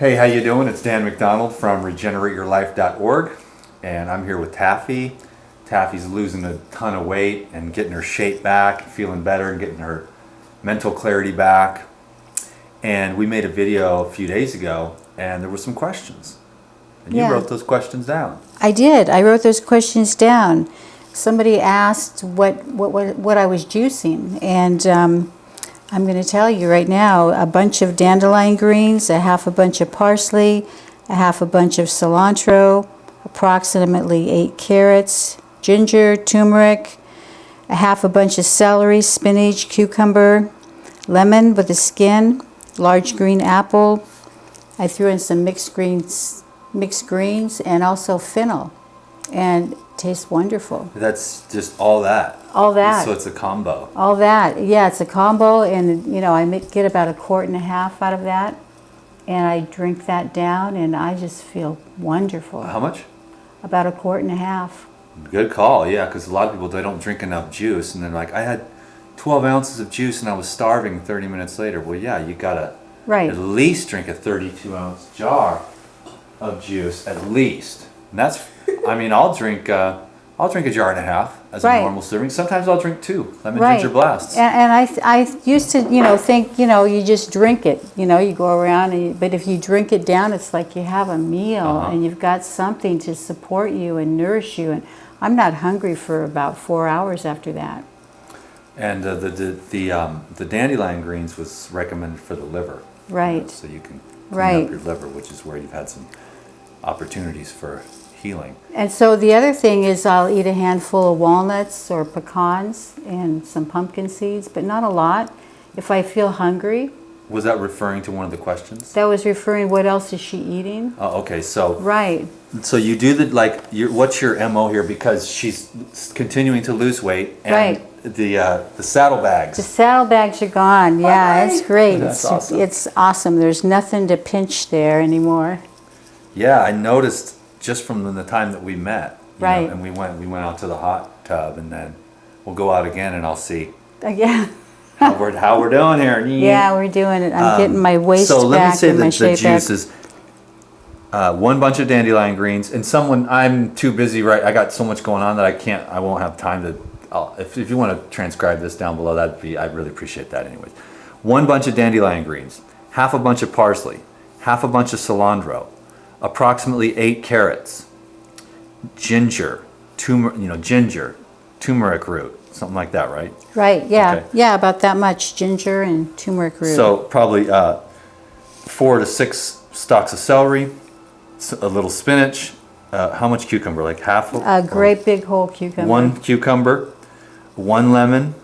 Hey, how you doing? It's Dan McDonald from regenerateyourlife.org, and I'm here with Taffy. Taffy's losing a ton of weight and getting her shape back, feeling better, and getting her mental clarity back. And we made a video a few days ago, and there were some questions. And you wrote those questions down. I did. I wrote those questions down. Somebody asked what I was juicing, and I'm going to tell you right now, a bunch of dandelion greens, a half a bunch of parsley, a half a bunch of cilantro, approximately 8 carrots, ginger, turmeric, a half a bunch of celery, spinach, cucumber, lemon with the skin, large green apple. I threw in some mixed greens, and also fennel, and it tastes wonderful. That's just all that. All that. So it's a combo. All that. Yeah, it's a combo, and I get about 1.5 quarts out of that, and I drink that down, and I just feel wonderful. How much? About 1.5 quarts. Good call, yeah, because a lot of people, they don't drink enough juice, and they're like, I had 12 ounces of juice and I was starving 30 minutes later. Well, yeah, you gotta at least drink a 32-ounce jar of juice, at least. And that's, I mean, I'll drink a jar and a half as a normal serving. Sometimes I'll drink 2 lemon ginger blasts. And I used to, think, you just drink it. You go around, but if you drink it down, it's like you have a meal and you've got something to support you and nourish you. And I'm not hungry for about 4 hours after that. And the dandelion greens was recommended for the liver. Right. So you can clean up your liver, which is where you've had some opportunities for healing. And so the other thing is I'll eat a handful of walnuts or pecans and some pumpkin seeds, but not a lot. If I feel hungry. Was that referring to one of the questions? That was referring, what else is she eating? Oh, okay, so. Right. So you do what's your MO here? Because she's continuing to lose weight. And the saddlebags. The saddlebags are gone. Yeah, it's great. That's awesome. It's awesome. There's nothing to pinch there anymore. Yeah, I noticed just from the time that we met. Right. And we went out to the hot tub, and then we'll go out again, and I'll see. Yeah. how we're doing here. Yeah, we're doing it. I'm getting my waist back. So let me say and my shape the juices. One bunch of dandelion greens, and I'm too busy. Right, I got so much going on that I won't have time to. If you want to transcribe this down below, I'd really appreciate that. Anyways, 1 bunch of dandelion greens, half a bunch of parsley, half a bunch of cilantro, approximately 8 carrots, ginger, turmeric root, something like that, right? Right. Yeah. Okay. Yeah, about that much ginger and turmeric root. So probably 4 to 6 stalks of celery, a little spinach. How much cucumber? Like half? A great big whole cucumber. 1 cucumber, 1 lemon,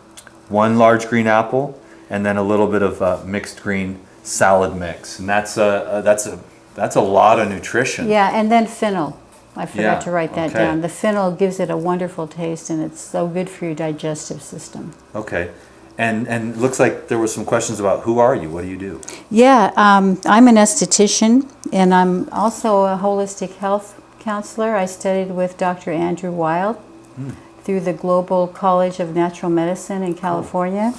1 large green apple, and then a little bit of mixed green salad mix. And that's a lot of nutrition. Yeah, and then fennel. I forgot to write that down. The fennel gives it a wonderful taste, and it's so good for your digestive system. Okay. And it looks like there were some questions about who are you? What do you do? Yeah, I'm an esthetician, and I'm also a holistic health counselor. I studied with Dr. Andrew Wild through the Global College of Natural Medicine in California.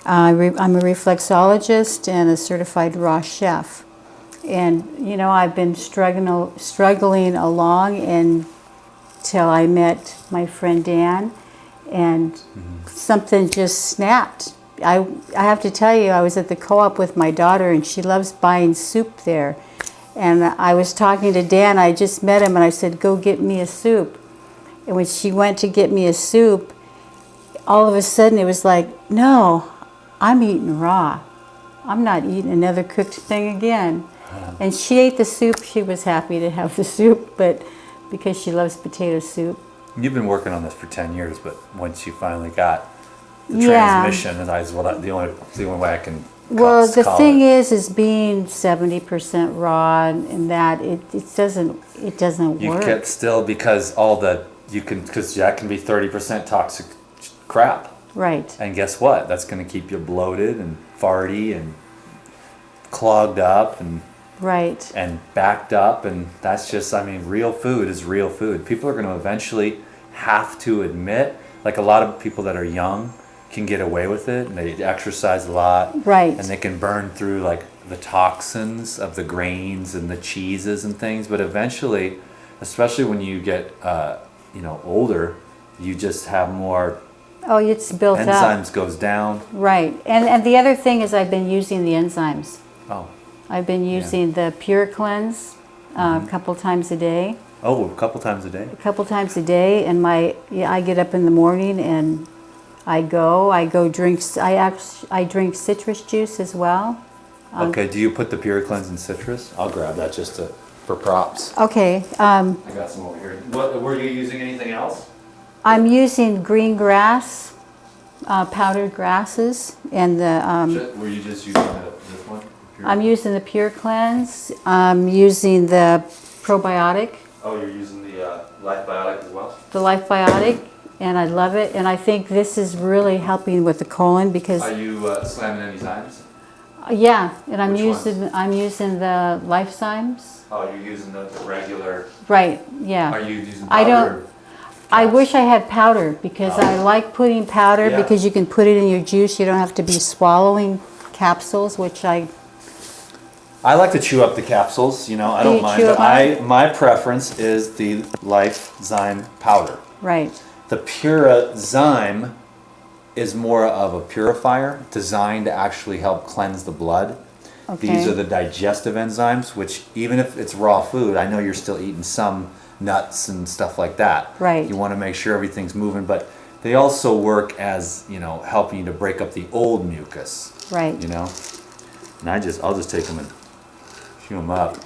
I'm a reflexologist and a certified raw chef. And, I've been struggling along until I met my friend Dan, and something just snapped. I have to tell you, I was at the co-op with my daughter, and she loves buying soup there. And I was talking to Dan, I just met him, and I said, go get me a soup. And when she went to get me a soup, all of a sudden it was like, no, I'm eating raw. I'm not eating another cooked thing again. And she ate the soup. She was happy to have the soup, but because she loves potato soup. You've been working on this for 10 years, but once you finally got the transmission, and the only way I can. Well, the thing is being 70% raw, and that it doesn't work. You can still, because because that can be 30% toxic crap. Right. And guess what? That's going to keep you bloated and farty and clogged up and backed up, and that's just, real food is real food. People are going to eventually have to admit, like a lot of people that are young can get away with it, and they exercise a lot, right? And they can burn through like the toxins of the grains and the cheeses and things, but eventually, especially when you get older, you just have more Oh, it's built up. enzymes goes down. Right. And the other thing is I've been using the enzymes. Oh, I've been using the Pure Cleanse a couple times a day. a couple times a day. A couple times a day, and I get up in the morning and I go drink. I drink citrus juice as well. Okay, do you put the Pure Cleanse in citrus? I'll grab that just for props. Okay. I got some over here. What, were you using anything else? I'm using green grass, powdered grasses, and Were you just using this one? Pure? I'm using the Pure Cleanse. I'm using the probiotic, Oh, you're using the Life Biotic as well? the Life Biotic, and I love it. And I think this is really helping with the colon because Are you slamming any times? yeah, and Which ones? I'm using the Lifezymes. Oh, you're using the regular. Right. Yeah. Are you using I powder? don't- I wish I had powder because I like putting powder Yeah. because you can put it in your juice. You don't have to be swallowing capsules, which I I like to chew up the capsules, I Do don't you mind, chew but them my preference is the Lifezyme powder. right. The Purazyme is more of a purifier designed to actually help cleanse the blood. These Okay. are the digestive enzymes, which even if it's raw food, I know you're still eating some nuts and stuff like that. Right. You want to make sure everything's moving, but they also work as, helping you to break up the old mucus. Right. And I'll just take them and chew them up.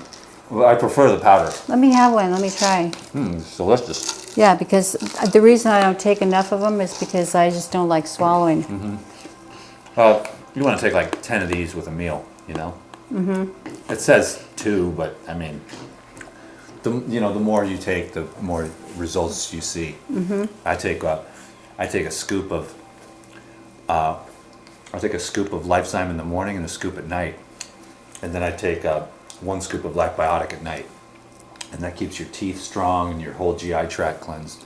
Well, I prefer the powder. Let me have one. Let me try. It's delicious. Yeah, because the reason I don't take enough of them is because I just don't like swallowing. You want to take like 10 of these with a meal, Mm-hmm. It says 2, but I mean, the more you take, the more results you see. Mm-hmm. I take a scoop of Lifezyme in the morning and a scoop at night, and then I take 1 scoop of Black Biotic at night, and that keeps your teeth strong and your whole GI tract cleansed.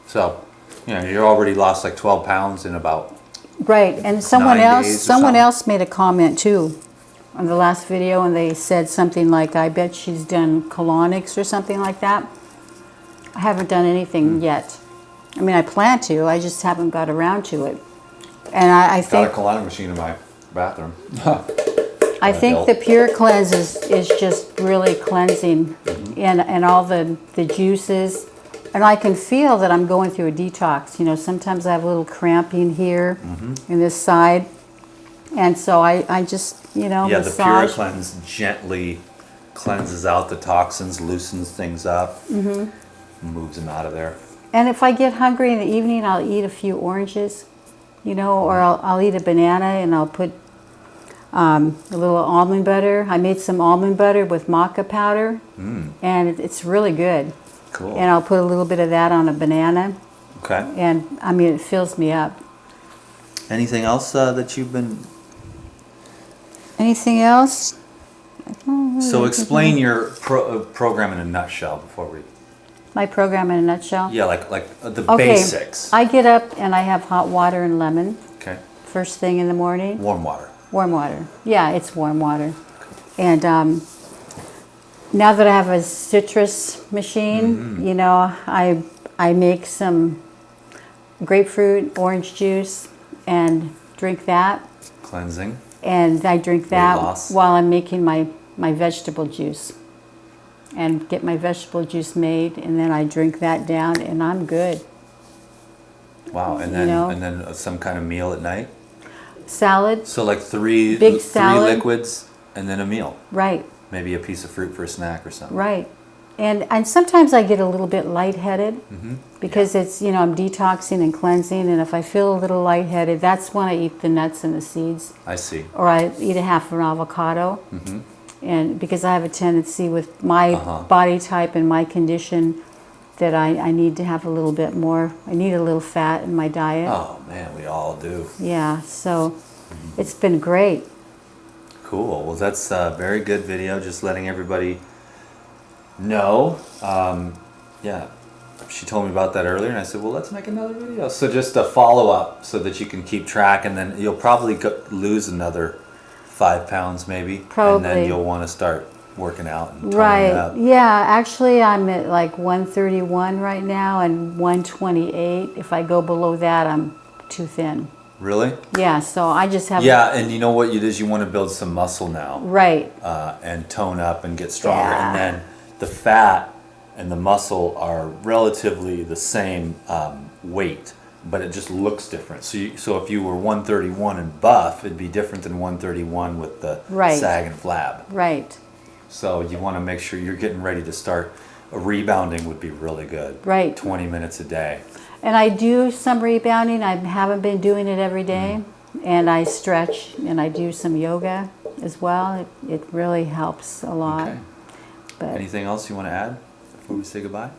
So, you're already lost like 12 pounds in about. Right, and someone 9 days or someone something. else made a comment too on the last video, and they said something like, "I bet she's done colonics or something like that." I haven't done anything yet. I mean, I plan to. I just haven't got around to it. And I Got a think colonic machine in my bathroom. I think the Pure Cleanse is just really cleansing, and all the juices. And I can feel that I'm going through a detox. Sometimes I have a little cramping here in this side. And so I just, Yeah, the Pure massage. Cleanse gently cleanses out the toxins, loosens things up, moves them out of there. And if I get hungry in the evening, I'll eat a few oranges, or I'll eat a banana and I'll put a little almond butter. I made some almond butter with maca powder, and it's really good. Cool. And I'll put a little bit of that on a banana, Okay. and I mean, it fills me up. Anything else that you've been? Anything else? So explain your program in a nutshell before we. My program in a nutshell. Yeah, like the Okay, basics. I get up and I have hot water and lemon Okay. first thing in the morning. Warm water. Warm water. Yeah, it's warm water. And now that I have a citrus machine, I make some grapefruit, orange juice, and drink that. Cleansing. And I drink that loss. while I'm making my vegetable juice. And get my vegetable juice made, and then I drink that down, and I'm good. Wow, and then some kind of meal at night. Salad, So like three Big salad. liquids and then a meal. right, Maybe a piece of fruit for a snack or something. right. And sometimes I get a little bit lightheaded because it's, I'm detoxing and cleansing, and if I feel a little lightheaded, that's when I eat the nuts and the seeds, I see. or I eat a half an avocado. And because I have a tendency with my body type and my condition that I need to have a little bit more, I need a little fat in my diet. Oh man, we all do. Yeah, so it's been great. Cool. Well, that's a very good video. Just letting everybody know. Yeah, she told me about that earlier, and I said, well, let's make another video. So just a follow up so that you can keep track, and then you'll probably lose another 5 pounds maybe. And Probably. then you'll want to start working out and toning Right. up. Yeah, actually I'm at like 131 right now and 128. If I go below that, I'm too thin. Really? Yeah, so I just have Yeah, and you know what it is? You want to build some muscle now. Right. And tone up and get stronger. Yeah. And then the fat and the muscle are relatively the same weight, but it just looks different. So if you were 131 and buff, it'd be different than 131 with the Right. sag and flab. Right. So you want to make sure you're getting ready to start. Rebounding would be really good. Right. 20 minutes a day. And I do some rebounding. I haven't been doing it every day. And I stretch and I do some yoga as well. It really helps a lot. Okay. But Anything else you want to add before we say goodbye?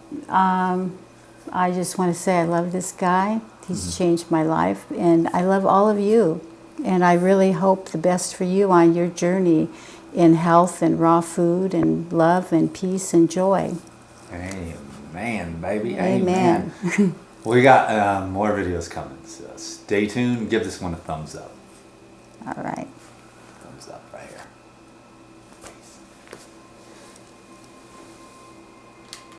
I just want to say I love this guy. He's changed my life. And I love all of you. And I really hope the best for you on your journey in health and raw food and love and peace and joy. Amen, baby. Amen. We got more videos coming, so stay tuned. Give this one a thumbs up. All right. Thumbs up right here. Peace.